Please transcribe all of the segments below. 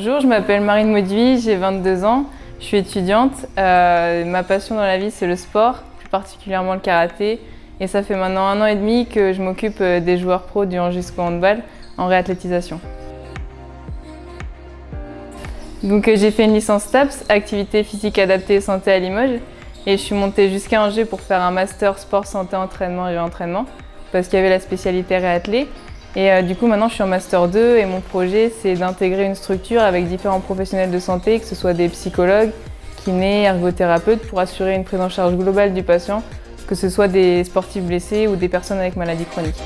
Bonjour, je m'appelle Marine Mauduit, j'ai 22 ans, je suis étudiante. Ma passion dans la vie, c'est le sport, plus particulièrement le karaté. Et ça fait maintenant 1 an et demi que je m'occupe des joueurs pros du jusqu'au handball en réathlétisation. Donc j'ai fait une licence TAPS, activité physique adaptée et santé à Limoges. Et je suis montée jusqu'à Angers pour faire un master sport, santé, entraînement et réentraînement parce qu'il y avait la spécialité réathlé. Et du coup maintenant je suis en master 2 et mon projet c'est d'intégrer une structure avec différents professionnels de santé, que ce soit des psychologues, kinés, ergothérapeutes pour assurer une prise en charge globale du patient, que ce soit des sportifs blessés ou des personnes avec maladies chroniques.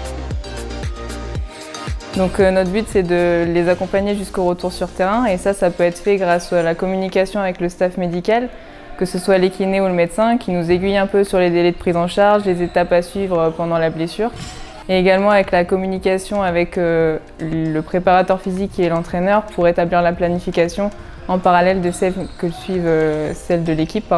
Donc notre but c'est de les accompagner jusqu'au retour sur terrain et ça peut être fait grâce à la communication avec le staff médical, que ce soit les kinés ou le médecin qui nous aiguille un peu sur les délais de prise en charge, les étapes à suivre pendant la blessure. Et également avec la communication avec le préparateur physique et l'entraîneur pour établir la planification en parallèle de celle que suivent celle de l'équipe.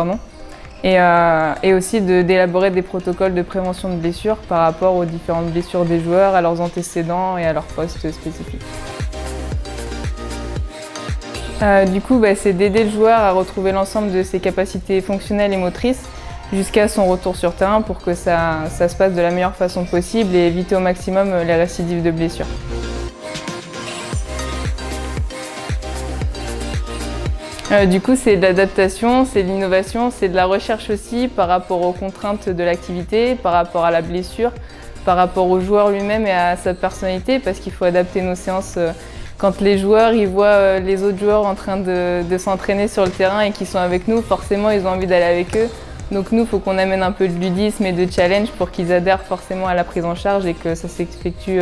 Et aussi d'élaborer des protocoles de prévention de blessures par rapport aux différentes blessures des joueurs, à leurs antécédents et à leurs postes spécifiques. Du coup, c'est d'aider le joueur à retrouver l'ensemble de ses capacités fonctionnelles et motrices jusqu'à son retour sur terrain pour que ça se passe de la meilleure façon possible et éviter au maximum les récidives de blessures. Du coup, c'est de l'adaptation, c'est de l'innovation, c'est de la recherche aussi par rapport aux contraintes de l'activité, par rapport à la blessure, par rapport au joueur lui-même et à sa personnalité parce qu'il faut adapter nos séances. Quand les joueurs ils voient les autres joueurs en train de s'entraîner sur le terrain et qu'ils sont avec nous, forcément ils ont envie d'aller avec eux. Donc nous, il faut qu'on amène un peu de ludisme et de challenge pour qu'ils adhèrent forcément à la prise en charge et que ça s'effectue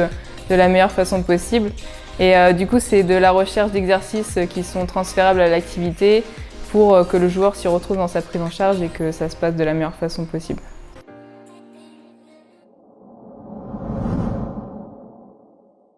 de la meilleure façon possible. Et du coup, c'est de la recherche d'exercices qui sont transférables à l'activité pour que le joueur s'y retrouve dans sa prise en charge et que ça se passe de la meilleure façon possible.